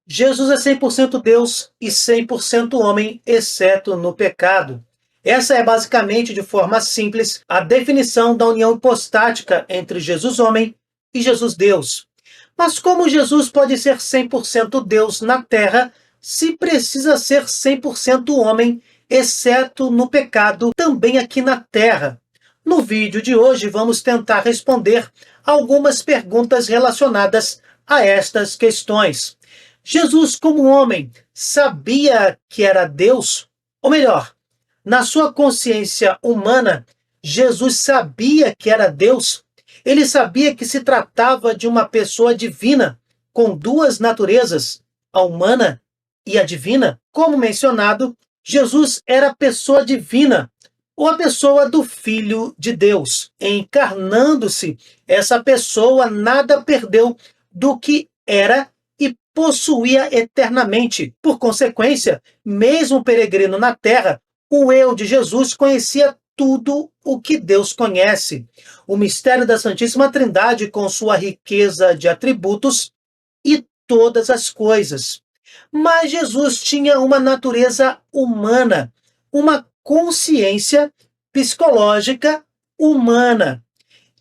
Jesus é 100% Deus e 100% homem, exceto no pecado. Essa é basicamente, de forma simples, a definição da união hipostática entre Jesus homem e Jesus Deus. Mas como Jesus pode ser 100% Deus na Terra se precisa ser 100% homem, exceto no pecado, também aqui na Terra? No vídeo de hoje vamos tentar responder algumas perguntas relacionadas a estas questões. Jesus, como homem, sabia que era Deus? Ou melhor, na sua consciência humana, Jesus sabia que era Deus? Ele sabia que se tratava de uma pessoa divina, com duas naturezas, a humana e a divina? Como mencionado, Jesus era a pessoa divina, ou a pessoa do Filho de Deus. Encarnando-se, essa pessoa nada perdeu do que era e possuía eternamente. Por consequência, mesmo peregrino na terra, o eu de Jesus conhecia tudo o que Deus conhece. O mistério da Santíssima Trindade, com sua riqueza de atributos e todas as coisas. Mas Jesus tinha uma natureza humana, uma consciência psicológica humana.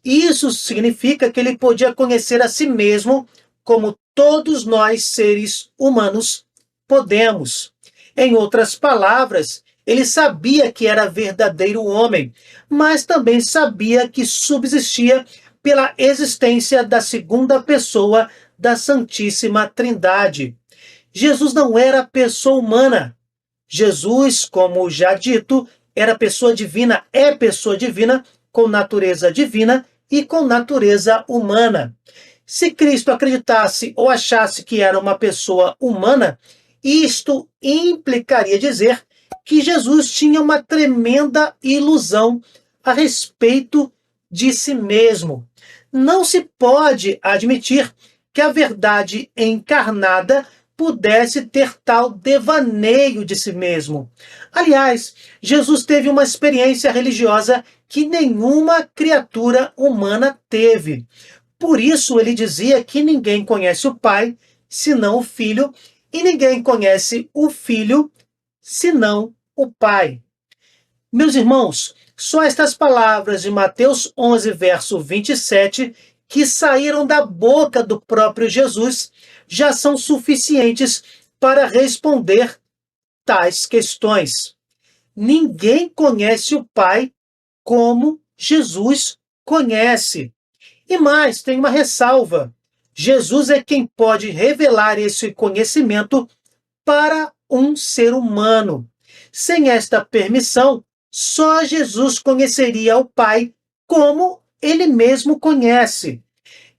Isso significa que ele podia conhecer a si mesmo como todos nós, seres humanos, podemos. Em outras palavras, ele sabia que era verdadeiro homem, mas também sabia que subsistia pela existência da segunda pessoa da Santíssima Trindade. Jesus não era pessoa humana. Jesus, como já dito, era pessoa divina, é pessoa divina, com natureza divina e com natureza humana. Se Cristo acreditasse ou achasse que era uma pessoa humana, isto implicaria dizer que Jesus tinha uma tremenda ilusão a respeito de si mesmo. Não se pode admitir que a verdade encarnada pudesse ter tal devaneio de si mesmo. Aliás, Jesus teve uma experiência religiosa que nenhuma criatura humana teve. Por isso ele dizia que ninguém conhece o Pai senão o Filho, e ninguém conhece o Filho senão o Pai. Meus irmãos, só estas palavras de Mateus 11, verso 27, que saíram da boca do próprio Jesus, já são suficientes para responder tais questões. Ninguém conhece o Pai como Jesus conhece. E mais, tem uma ressalva. Jesus é quem pode revelar esse conhecimento para um ser humano. Sem esta permissão, só Jesus conheceria o Pai como ele mesmo conhece.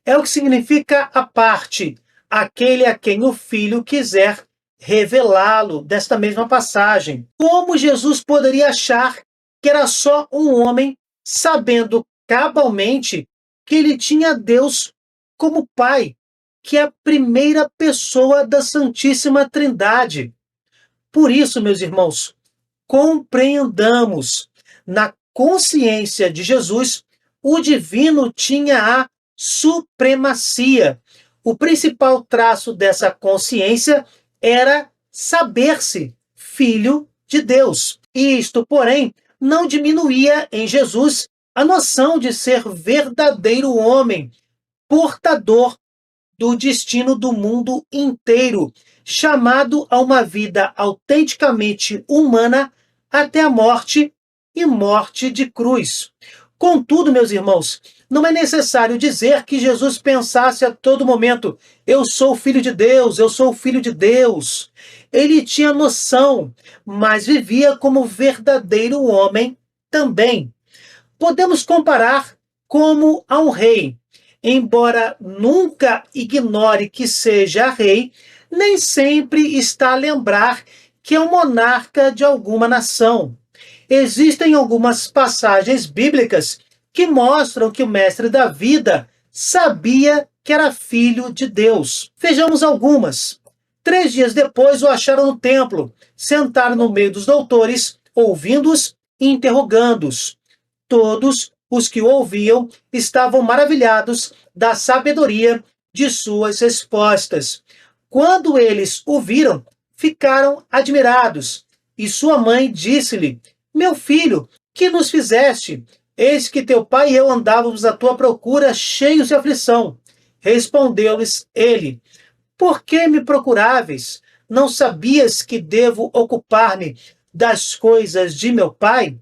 É o que significa a parte, aquele a quem o Filho quiser revelá-lo, desta mesma passagem. Como Jesus poderia achar que era só um homem, sabendo cabalmente que ele tinha Deus como Pai, que é a primeira pessoa da Santíssima Trindade? Por isso, meus irmãos, compreendamos, na consciência de Jesus, o divino tinha a supremacia. O principal traço dessa consciência era saber-se filho de Deus. Isto, porém, não diminuía em Jesus a noção de ser verdadeiro homem, portador do destino do mundo inteiro, chamado a uma vida autenticamente humana até a morte e morte de cruz. Contudo, meus irmãos, não é necessário dizer que Jesus pensasse a todo momento: eu sou filho de Deus, eu sou filho de Deus. Ele tinha noção, mas vivia como verdadeiro homem também. Podemos comparar como a um rei. Embora nunca ignore que seja rei, nem sempre está a lembrar que é um monarca de alguma nação. Existem algumas passagens bíblicas que mostram que o mestre da vida sabia que era filho de Deus. Vejamos algumas. 3 dias depois o acharam no templo, sentado no meio dos doutores, ouvindo-os e interrogando-os. Todos os que o ouviam estavam maravilhados da sabedoria de suas respostas. Quando eles o viram, ficaram admirados. E sua mãe disse-lhe: Meu filho, que nos fizeste? Eis que teu pai e eu andávamos à tua procura, cheios de aflição. Respondeu-lhes ele: Por que me procuráveis? Não sabias que devo ocupar-me das coisas de meu pai?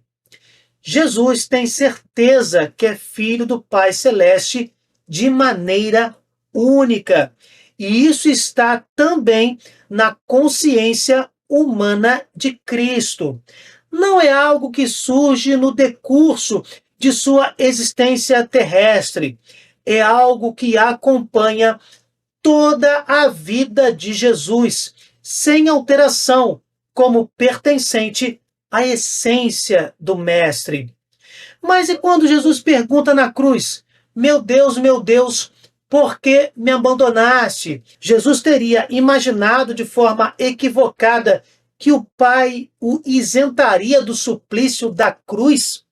Jesus tem certeza que é filho do Pai Celeste de maneira única. E isso está também na consciência humana de Cristo. Não é algo que surge no decurso de sua existência terrestre. É algo que acompanha toda a vida de Jesus, sem alteração, como pertencente à essência do Mestre. Mas e quando Jesus pergunta na cruz: meu Deus, por que me abandonaste? Jesus teria imaginado de forma equivocada que o Pai o isentaria do suplício da cruz?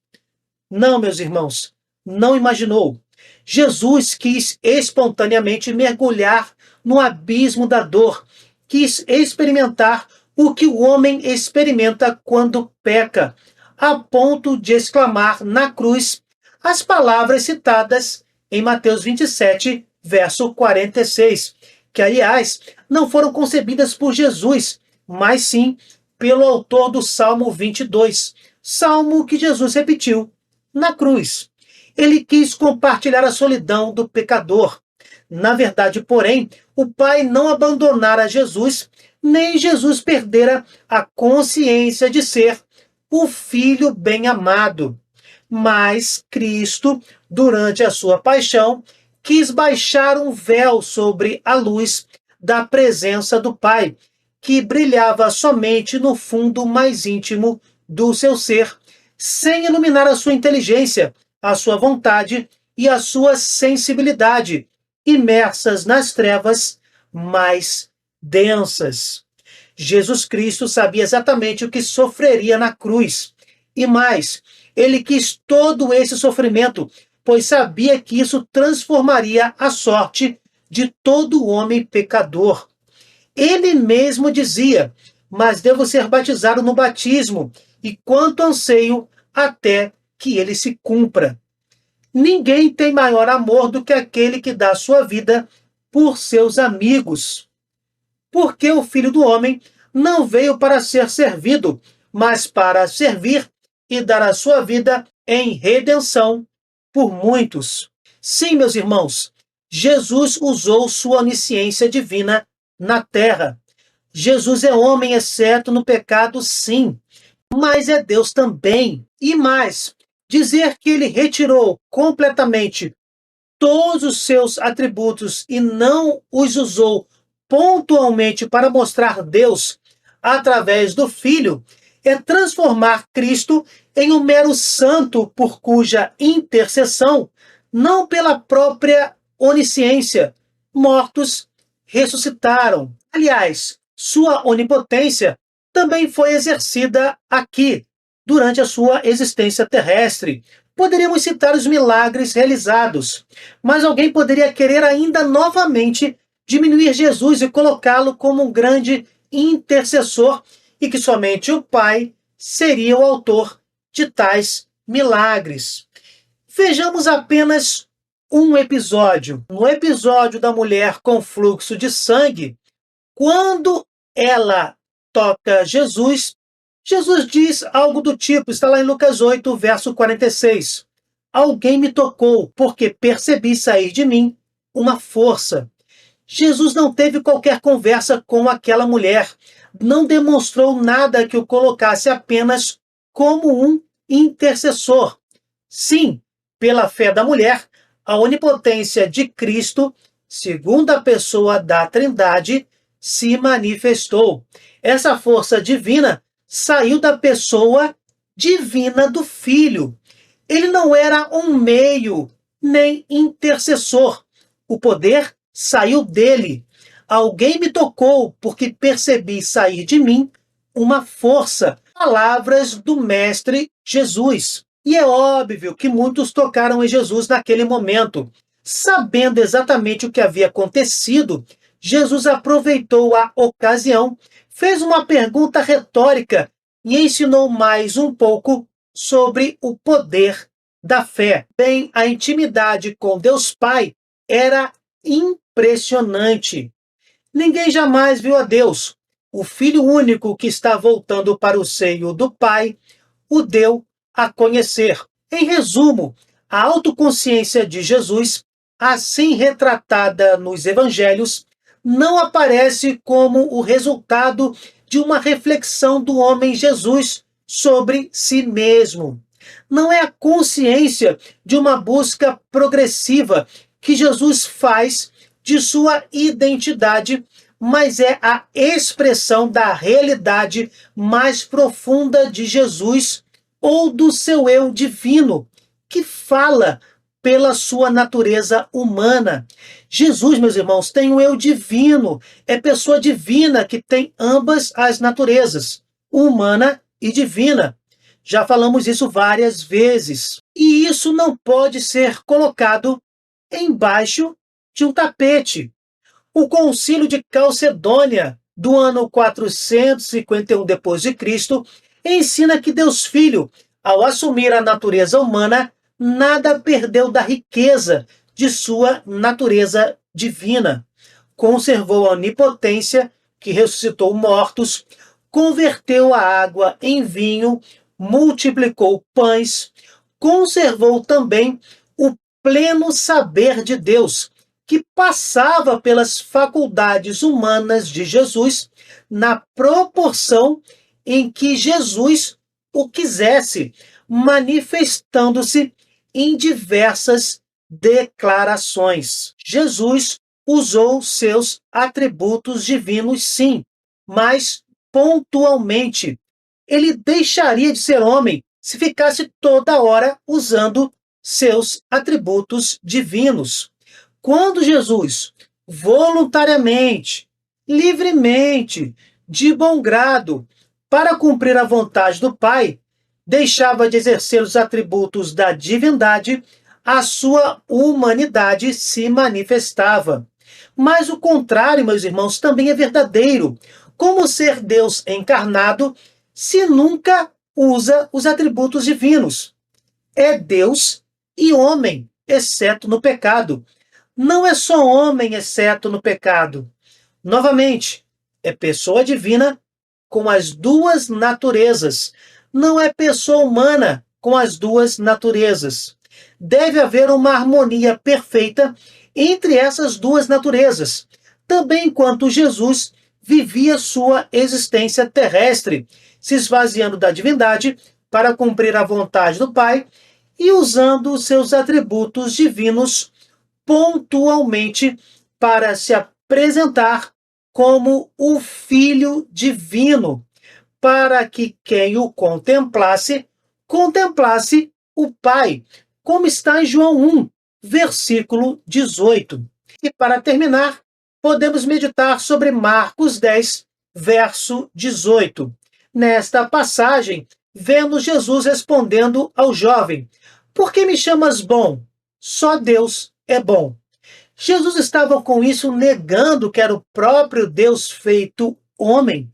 Não, meus irmãos, não imaginou. Jesus quis espontaneamente mergulhar no abismo da dor, quis experimentar o que o homem experimenta quando peca, a ponto de exclamar na cruz as palavras citadas em Mateus 27, verso 46, que, aliás, não foram concebidas por Jesus, mas sim pelo autor do Salmo 22, salmo que Jesus repetiu na cruz. Ele quis compartilhar a solidão do pecador. Na verdade, porém, o Pai não abandonara Jesus, nem Jesus perdera a consciência de ser o Filho bem-amado. Mas Cristo, durante a sua paixão, quis baixar um véu sobre a luz da presença do Pai, que brilhava somente no fundo mais íntimo do seu ser, sem iluminar a sua inteligência, a sua vontade e a sua sensibilidade, imersas nas trevas mais densas. Jesus Cristo sabia exatamente o que sofreria na cruz. E mais, ele quis todo esse sofrimento, pois sabia que isso transformaria a sorte de todo homem pecador. Ele mesmo dizia: Mas devo ser batizado no batismo, e quanto anseio até que ele se cumpra. Ninguém tem maior amor do que aquele que dá sua vida por seus amigos. Porque o Filho do Homem não veio para ser servido, mas para servir e dar a sua vida em redenção por muitos. Sim, meus irmãos, Jesus usou sua onisciência divina na terra. Jesus é homem, exceto no pecado, sim, mas é Deus também. E mais, dizer que ele retirou completamente todos os seus atributos e não os usou pontualmente para mostrar Deus através do Filho é transformar Cristo em um mero santo por cuja intercessão, não pela própria onisciência, mortos ressuscitaram. Aliás, sua onipotência também foi exercida aqui, durante a sua existência terrestre. Poderíamos citar os milagres realizados, mas alguém poderia querer ainda novamente diminuir Jesus e colocá-lo como um grande intercessor e que somente o Pai seria o autor de tais milagres. Vejamos apenas um episódio. No episódio da mulher com fluxo de sangue, quando ela toca Jesus, Jesus diz algo do tipo, está lá em Lucas 8, verso 46. Alguém me tocou, porque percebi sair de mim uma força. Jesus não teve qualquer conversa com aquela mulher, não demonstrou nada que o colocasse apenas como um intercessor. Sim, pela fé da mulher, a onipotência de Cristo, segunda pessoa da Trindade, se manifestou. Essa força divina saiu da pessoa divina do Filho. Ele não era um meio, nem intercessor. O poder saiu dele. Alguém me tocou, porque percebi sair de mim uma força. Palavras do Mestre Jesus. E é óbvio que muitos tocaram em Jesus naquele momento, sabendo exatamente o que havia acontecido. Jesus aproveitou a ocasião, fez uma pergunta retórica e ensinou mais um pouco sobre o poder da fé. Bem, a intimidade com Deus Pai era impressionante. Ninguém jamais viu a Deus. O Filho único que está voltando para o seio do Pai o deu a conhecer. Em resumo, a autoconsciência de Jesus, assim retratada nos evangelhos, não aparece como o resultado de uma reflexão do homem Jesus sobre si mesmo. Não é a consciência de uma busca progressiva que Jesus faz de sua identidade, mas é a expressão da realidade mais profunda de Jesus ou do seu eu divino, que fala pela sua natureza humana. Jesus, meus irmãos, tem um eu divino, é pessoa divina que tem ambas as naturezas, humana e divina. Já falamos isso várias vezes. E isso não pode ser colocado embaixo de um tapete. O Concílio de Calcedônia, do ano 451 d.C., ensina que Deus Filho, ao assumir a natureza humana, nada perdeu da riqueza de sua natureza divina. Conservou a onipotência, que ressuscitou mortos, converteu a água em vinho, multiplicou pães, conservou também o pleno saber de Deus, que passava pelas faculdades humanas de Jesus na proporção em que Jesus o quisesse, manifestando-se em diversas declarações. Jesus usou seus atributos divinos, sim, mas pontualmente. Ele deixaria de ser homem se ficasse toda hora usando seus atributos divinos. Quando Jesus, voluntariamente, livremente, de bom grado, para cumprir a vontade do Pai, deixava de exercer os atributos da divindade, a sua humanidade se manifestava. Mas o contrário, meus irmãos, também é verdadeiro. Como ser Deus encarnado se nunca usa os atributos divinos? É Deus e homem, exceto no pecado. Não é só homem, exceto no pecado. Novamente, é pessoa divina com as duas naturezas. Não é pessoa humana com as duas naturezas. Deve haver uma harmonia perfeita entre essas duas naturezas. Também enquanto Jesus vivia sua existência terrestre, se esvaziando da divindade para cumprir a vontade do Pai e usando os seus atributos divinos pontualmente para se apresentar como o Filho Divino, para que quem o contemplasse, contemplasse o Pai, como está em João 1, versículo 18. E para terminar, podemos meditar sobre Marcos 10, verso 18. Nesta passagem, vemos Jesus respondendo ao jovem: "Por que me chamas bom? Só Deus é bom." Jesus estava com isso negando que era o próprio Deus feito homem.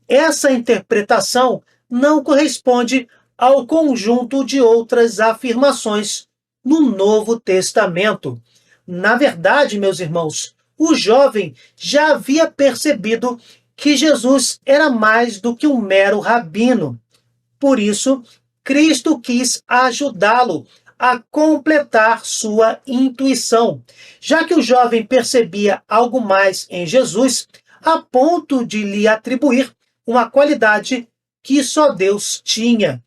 Essa interpretação não corresponde ao conjunto de outras afirmações no Novo Testamento. Na verdade, meus irmãos, o jovem já havia percebido que Jesus era mais do que um mero rabino. Por isso, Cristo quis ajudá-lo a completar sua intuição, já que o jovem percebia algo mais em Jesus, a ponto de lhe atribuir uma qualidade que só Deus tinha.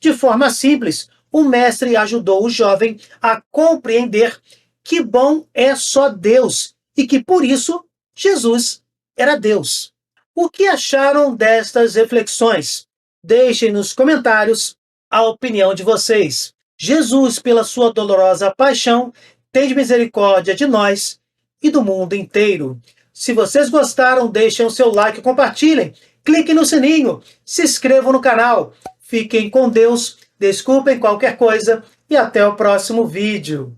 De forma simples, o mestre ajudou o jovem a compreender que bom é só Deus e que, por isso, Jesus era Deus. O que acharam destas reflexões? Deixem nos comentários a opinião de vocês. Jesus, pela sua dolorosa paixão, tem misericórdia de nós e do mundo inteiro. Se vocês gostaram, deixem o seu like e compartilhem. Cliquem no sininho, se inscrevam no canal. Fiquem com Deus, desculpem qualquer coisa e até o próximo vídeo.